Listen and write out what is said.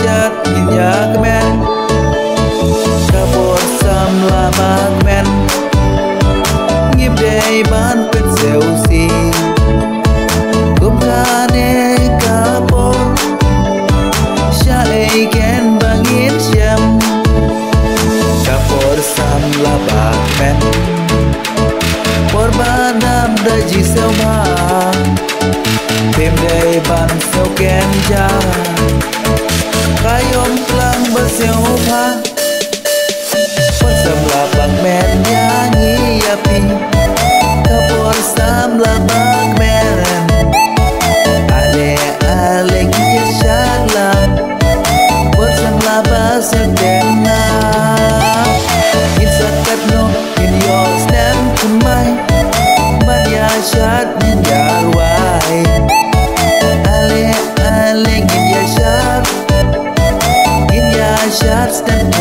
chat nhìn nhà men kabor sam la bak men ngim day ban pet zeu si kum kane kabor sha ei ken bangin jam kabor sam la bak men por banam da ji seu ma thêm đây ban seu ken ja kayom lang ba seu pha por sam la bak men nyanyi api kabor sam la bak men ale ale kia shalam por sam la ba seu denna in sakat no in your stand to mine but ya chat in your why ale ale in your chat stand